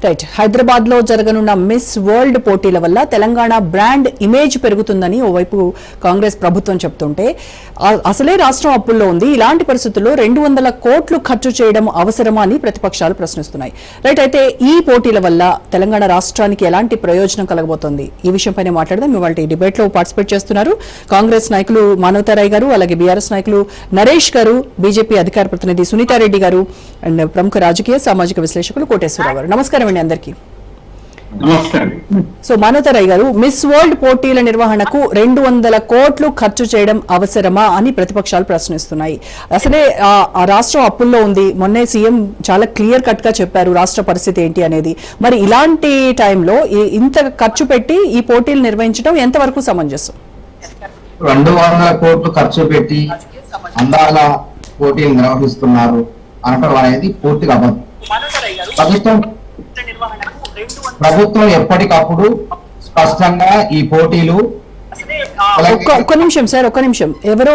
Right. Hyderabad లో జరగనున్న miss world పోటీల వల్ల తెలంగాణ బ్రాండ్ ఇమేజ్ పెరుగుతుందని ఓవైపు కాంగ్రెస్ ప్రభుత్వం చెప్తుంటే అసలే రాష్ట్రం అప్పుల్లో ఉంది. ఇలాంటి పరిస్థితుల్లో 200 కోట్లు ఖర్చు చేయడం అవసరమా అని ప్రతిపక్షాలు ప్రశ్నిస్తున్నాయి. రైట్. అయితే ఈ పోటీల వల్ల తెలంగాణ రాష్ట్రానికి ఎలాంటి ప్రయోజనం కలగబోతోంది, ఈ విషయంపైనే మాట్లాడదాం. ఇవాళ ఈ డిబేట్ లో పార్టిసిపేట్ చేస్తున్నారు కాంగ్రెస్ నాయకులు మానవతారాయ్ గారు, అలాగే బీఆర్ఎస్ నాయకులు నరేష్ గారు, బీజేపీ అధికార ప్రతినిధి సునీతారెడ్డి గారు అండ్ ప్రముఖ రాజకీయ సామాజిక విశ్లేషకులు కోటేశ్వరరావు గారు. నమస్కారం అండి అందరికీ. సో మానవతారాయ్ గారు, మిస్ వరల్డ్ పోటీల నిర్వహణకు 200 కోట్లు ఖర్చు చేయడం అవసరమా అని ప్రతిపక్షాలు ప్రశ్నిస్తున్నాయి. అసలే రాష్ట్రం అప్పుల్లో ఉంది. మొన్నే సీఎం చాలా క్లియర్ కట్ గా చెప్పారు రాష్ట్ర పరిస్థితి ఏంటి అనేది. మరి ఇలాంటి టైంలో ఇంత ఖర్చు పెట్టి ఈ పోటీలు నిర్వహించడం ఎంతవరకు సమంజసం? 200 కోట్లు ఖర్చు పెట్టి అందాల పోటీలు నిర్వహిస్తున్నారు అనటం అనేది పూర్తిగా అబద్ధం. ప్రభుత్వం ఎప్పటికప్పుడు స్పష్టంగా ఈ పోటీలు ఒక్క నిమిషం సార్, ఒక్క నిమిషం. ఎవరో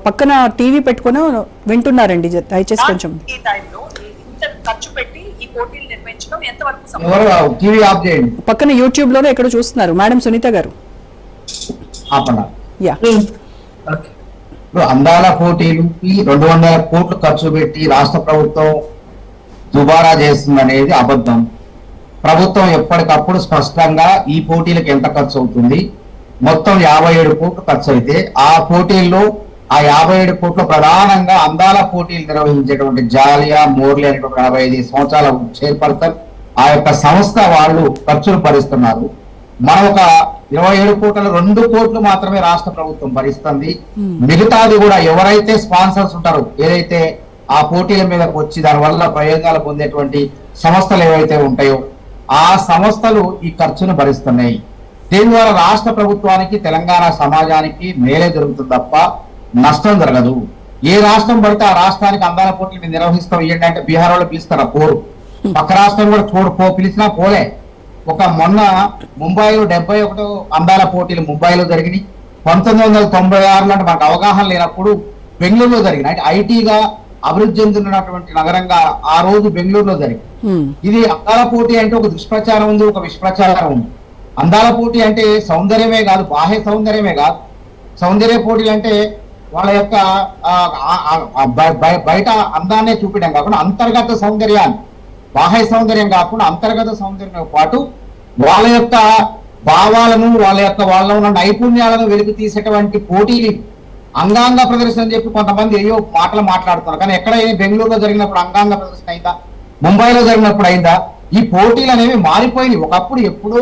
పక్కన టీవీ పెట్టుకుని వింటున్నారండి, దయచేసి కొంచెం టీవీ ఆఫ్ చేయండి. పక్కన యూట్యూబ్ లోనే ఎక్కడో చూస్తున్నారు మేడం సునీత గారు. అందాల పోటీలకి 200 కోట్లు ఖర్చు పెట్టి రాష్ట్ర ప్రభుత్వం దుబారా చేస్తుందనేది అబద్ధం. ప్రభుత్వం ఎప్పటికప్పుడు స్పష్టంగా ఈ పోటీలకు ఎంత ఖర్చు అవుతుంది, మొత్తం 57 కోట్లు ఖర్చు అయితే ఆ పోటీల్లో ఆ 57 కోట్లు ప్రధానంగా అందాల పోటీలు నిర్వహించేటువంటి జాలియా మోర్లీ అనేటువంటి 45 సంవత్సరాల చైర్పర్సన్ ఆ యొక్క సంస్థ వాళ్ళు ఖర్చులు భరిస్తున్నారు. మనం ఒక 27 కోట్ల 2 కోట్లు మాత్రమే రాష్ట్ర ప్రభుత్వం భరిస్తుంది. మిగతాది కూడా ఎవరైతే స్పాన్సర్స్ ఉంటారో, ఏదైతే ఆ పోటీల మీదకి వచ్చి దానివల్ల ప్రయోజనాలు పొందేటువంటి సంస్థలు ఏవైతే ఉంటాయో ఆ సంస్థలు ఈ ఖర్చును భరిస్తున్నాయి. దీని ద్వారా రాష్ట్ర ప్రభుత్వానికి తెలంగాణ సమాజానికి మేలే జరుగుతుంది తప్ప నష్టం జరగదు. ఏ రాష్ట్రం పడితే ఆ రాష్ట్రానికి అందాల పోటీలు మేము నిర్వహిస్తాం ఏంటి అంటే బీహార్ వాళ్ళు పిలుస్తారా? పోరు. పక్క రాష్ట్రం కూడా పిలిచినా పోలే. ఒక మొన్న ముంబైలో 71 అందాల పోటీలు ముంబైలో జరిగినాయి. 1996లో అంటే మనకు అవగాహన లేనప్పుడు బెంగళూరులో జరిగినాయి. అంటే ఐటీగా అభివృద్ధి చెందుతున్నటువంటి నగరంగా ఆ రోజు బెంగళూరులో జరిగింది. ఇది అందాల పోటీ అంటే ఒక దుష్ప్రచారం ఉంది, ఒక విష్ప్రచారం ఉంది. అందాల పోటీ అంటే సౌందర్యమే కాదు, బాహ్య సౌందర్యమే కాదు. సౌందర్య పోటీలు అంటే వాళ్ళ యొక్క బయట అందాన్నే చూపించడం కాకుండా అంతర్గత సౌందర్యాన్ని, బాహ్య సౌందర్యం కాకుండా అంతర్గత సౌందర్యంతో పాటు వాళ్ళ యొక్క భావాలను వాళ్ళ ఉన్న నైపుణ్యాలను వెలికి తీసేటువంటి పోటీలు. అంగాంగ ప్రదర్శన చెప్పి కొంతమంది ఏయో మాటలు మాట్లాడుతున్నారు, కానీ ఎక్కడ బెంగళూరులో జరిగినప్పుడు అంగాంగ ప్రదర్శన అయిందా? ముంబైలో జరిగినప్పుడు అయిందా? ఈ పోటీలు అనేవి మారిపోయినాయి. ఒకప్పుడు ఎప్పుడో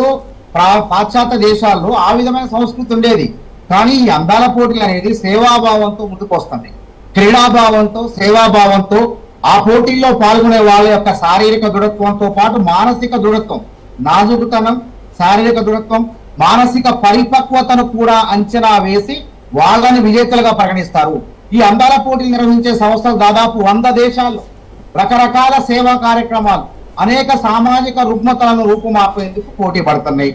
పాశ్చాత్య దేశాల్లో ఆ విధమైన సంస్కృతి ఉండేది, కానీ ఈ అందాల పోటీలు అనేది సేవాభావంతో ముందుకు వస్తుంది. క్రీడాభావంతో, సేవాభావంతో ఆ పోటీల్లో పాల్గొనే వాళ్ళ యొక్క శారీరక దృఢత్వంతో పాటు మానసిక దృఢత్వం, నాజుకుతనం, శారీరక దృఢత్వం, మానసిక పరిపక్వతను కూడా అంచనా వేసి వాళ్ళని విజేతలుగా పరిగణిస్తారు. ఈ అందాల పోటీలు నిర్వహించే సంస్థలు దాదాపు 100 దేశాల్లో రకరకాల సేవా కార్యక్రమాలు, అనేక సామాజిక రుగ్మతలను రూపుమాపేందుకు పోటీ పడుతున్నాయి.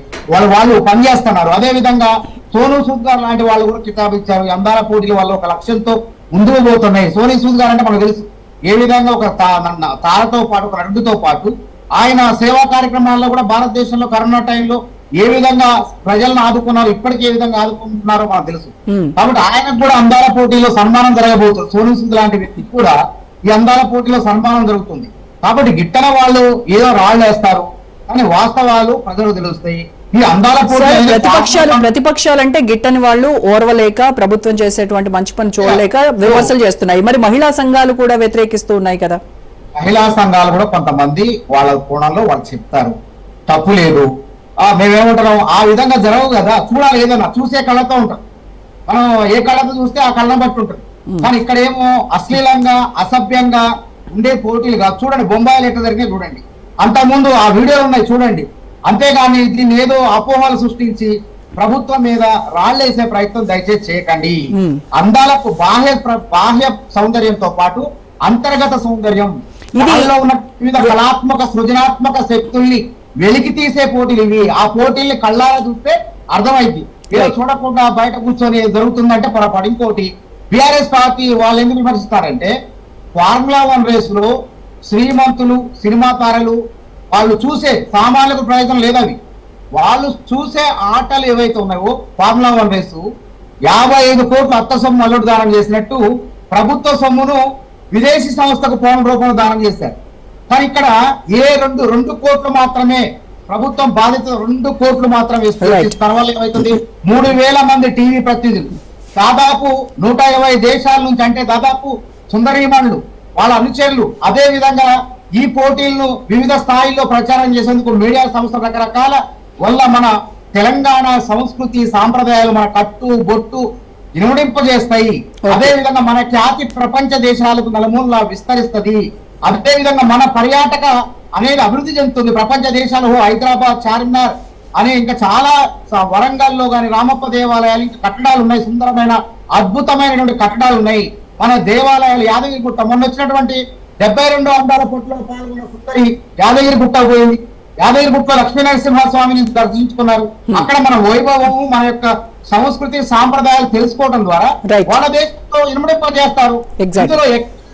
వాళ్ళు పనిచేస్తున్నారు. అదే విధంగా సోనూ సూద్ గారు లాంటి వాళ్ళు కూడా కితాబు ఇచ్చారు. ఈ అందాల పోటీలు వాళ్ళు ఒక లక్ష్యంతో ముందుకు పోతున్నాయి. సోనీ సూద్ గారు అంటే మనకు తెలుసు ఏ విధంగా ఒక తారతో పాటు, ఒక నటుడితో పాటు ఆయన సేవా కార్యక్రమాల్లో కూడా భారతదేశంలో కరోనా టైంలో ఏ విధంగా ప్రజలను ఆదుకున్నారు, ఇప్పటికీ ఏ విధంగా ఆదుకుంటున్నారో మనకు తెలుసు. కాబట్టి ఆయనకు కూడా అందాల పోటీలో సన్మానం జరగబోతుంది. సోనూ సూద్ లాంటి వ్యక్తికి కూడా ఈ అందాల పోటీలో సన్మానం జరుగుతుంది. కాబట్టి గిట్టన వాళ్ళు ఏదో రాళ్ళు వేస్తారు, కానీ వాస్తవాలు ప్రజలకు తెలుస్తాయి. ఈ అందాల ప్రతిపక్షాలు అంటే గిట్టని వాళ్ళు ఓర్వలేక ప్రభుత్వం చేసేటువంటి మంచి పని చూడలేక విమర్శలు చేస్తున్నాయి. మరి మహిళా సంఘాలు కూడా వ్యతిరేకిస్తూ ఉన్నాయి కదా. మహిళా సంఘాలు కూడా కొంతమంది వాళ్ళ కోణంలో వాళ్ళు చెప్తారు, తప్పు లేదు. మేమేమంటున్నాం, ఆ విధంగా జరగవు కదా, చూడాలి, ఏదైనా చూసే కళ్ళతో ఉంటాం. మనం ఏ కళ్ళతో చూస్తే ఆ కళ్ళను బట్టి ఉంటుంది. కానీ ఇక్కడ ఏమో అశ్లీలంగా, అసభ్యంగా ఉండే పోటీలు కాదు. చూడండి బొంబాయిలు ఎట్లా జరిగినాయి చూడండి, అంతకుముందు ఆ వీడియోలు ఉన్నాయి చూడండి. అంతేగాని దీన్ని ఏదో అపోహలు సృష్టించి ప్రభుత్వం మీద రాళ్లేసే ప్రయత్నం దయచేసి చేయకండి. అందాలకు బాహ్య సౌందర్యంతో పాటు అంతర్గత సౌందర్యం, వాళ్ళలో ఉన్న వివిధ కళాత్మక సృజనాత్మక శక్తుల్ని వెలికి తీసే పోటీలు ఇవి. ఆ పోటీల్ని కళ్ళారా చూస్తే అర్థమైంది. ఏదో చూడకుండా బయట కూర్చొని జరుగుతుందంటే పొరపాటు. ఇంకోటి, బీఆర్ఎస్ పార్టీ వాళ్ళు ఎందుకు విమర్శిస్తారంటే, ఫార్ములా 1 రేసులో శ్రీమంతులు, సినిమా తారలు, వాళ్ళు చూసే సామాన్యులకు ప్రయోజనం లేదు అవి. వాళ్ళు చూసే ఆటలు ఏవైతే ఉన్నాయో ఫార్ములా 1 రేసు 55 కోట్లు అత్త సొమ్ము అల్లుడు దానం చేసినట్టు ప్రభుత్వ సొమ్మును విదేశీ సంస్థకు పౌండ్ రూపంలో దానం చేశారు. కానీ ఇక్కడ రెండు కోట్లు మాత్రమే ప్రభుత్వం బాధిత 2 కోట్లు మాత్రమే ఇస్తుంది. తర్వాత ఏమవుతుంది 3000 మంది టీవీ ప్రతినిధులు దాదాపు 120 దేశాల నుంచి, అంటే దాదాపు సుందరీమణులు వాళ్ళ అనుచరులు, అదే విధంగా ఈ పోటీలను వివిధ స్థాయిల్లో ప్రచారం చేసేందుకు మీడియా సంస్థ రకరకాల వల్ల మన తెలంగాణ సంస్కృతి సాంప్రదాయాలు మన కట్టు బొట్టు ఇనుడింపజేస్తాయి. అదే విధంగా మన ఖ్యాతి ప్రపంచ దేశాలకు నలుమూలలా విస్తరిస్తుంది. అదే విధంగా మన పర్యాటక అనేది అభివృద్ధి చెందుతుంది. ప్రపంచ దేశాలు హైదరాబాద్, చార్మినార్ అనే ఇంకా చాలా వరంగల్లో గాని రామప్ప దేవాలయాలు ఇంకా కట్టడాలు ఉన్నాయి, సుందరమైన అద్భుతమైనటువంటి కట్టడాలు ఉన్నాయి. మన దేవాలయాలు యాదగిరిగుట్ట మొన్న వచ్చినటువంటి 72 అందాల పొట్టులో పాల్గొన్న సుందరి యాదగిరిగుట్ట పోయింది. యాదగిరిగుట్టలో లక్ష్మీ నరసింహస్వామిని దర్శించుకున్నారు. అక్కడ మన వైభవము మన యొక్క సంస్కృతి సాంప్రదాయాలు తెలుసుకోవడం ద్వారా వాళ్ళ దేశంలో ఇనుమడింపజేస్తారు. ఇందులో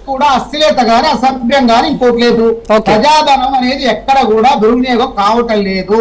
కూడా అశ్లీలత గాని అసభ్యం గాని ఇంకోటి లేదు. ప్రజాధనం అనేది ఎక్కడ కూడా దుర్వినియోగం కావటం లేదు.